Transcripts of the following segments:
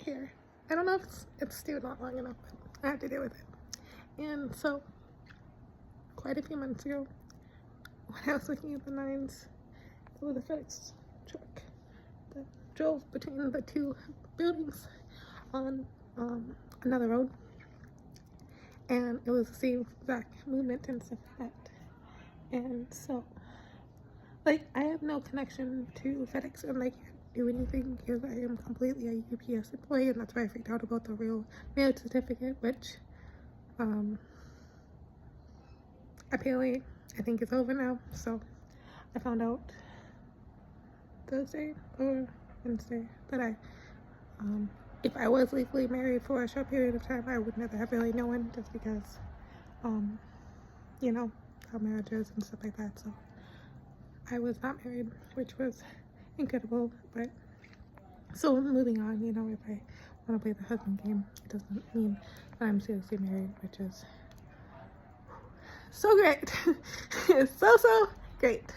care. I don't know if it's still not long enough, but I have to deal with it. And so, quite a few months ago, when I was looking at the 9s, there was a FedEx truck that drove between the two buildings on another road, and it was the same exact movement and stuff like that. And so, like, I have no connection to FedEx, and I can't do anything because I am completely a UPS employee, and that's why I freaked out about the real mail certificate, which apparently I think it's over now. So I found out Thursday or Wednesday that if I was legally married for a short period of time, I would never have really known, just because you know how marriage is and stuff like that. So I was not married, which was incredible. But so moving on, you know, if I want to play the husband game, it doesn't mean that I'm seriously married, which is so great. It's so great.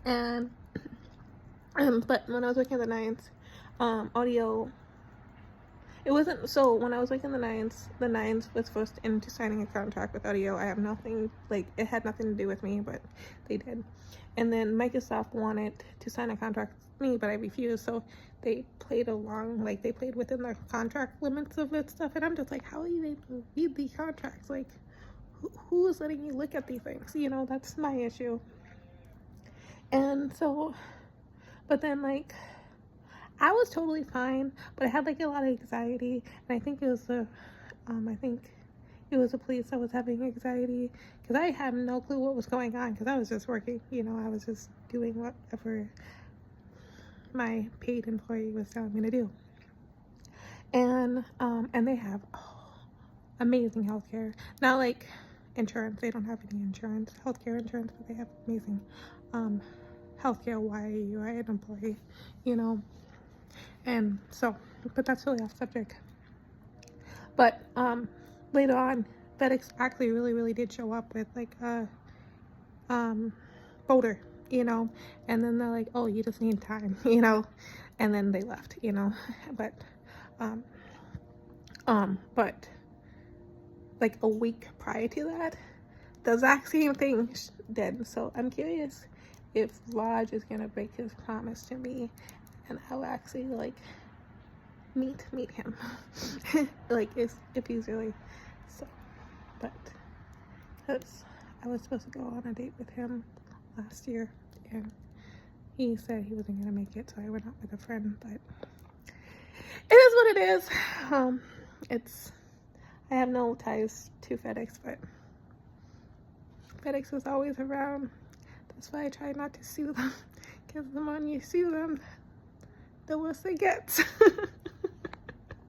And but when I was working at the 9s, audio, it wasn't, so when I was working the 9s was first into signing a contract with audio. I have nothing, like, it had nothing to do with me, but they did. And then Microsoft wanted to sign a contract with me, but I refused. So they played along, like, they played within the contract limits of it stuff. And I'm just like, how are you able to read these contracts? Like, who is letting you look at these things? You know, that's my issue. And so, but then, like, I was totally fine, but I had, like, a lot of anxiety, and I think it was the police that was having anxiety, because I had no clue what was going on, because I was just working, you know, I was just doing whatever my paid employee was telling me to do. And they have amazing healthcare. Not like insurance, they don't have any insurance, healthcare insurance, but they have amazing healthcare while you are an employee, you know. And so, but that's really off subject. But later on, FedEx actually really did show up with, like, a folder, you know, and then they're like, oh, you just need time, you know, and then they left, you know. But but like a week prior to that, the exact same thing did. So I'm curious if Raj is gonna break his promise to me, and I'll actually, like, meet him. Like, if he's really so. But because I was supposed to go on a date with him last year, and he said he wasn't gonna make it, so I went out with a friend. But it is what it is. I have no ties to FedEx, but FedEx is always around. That's why I try not to sue them, because the more you sue them, the worse it gets.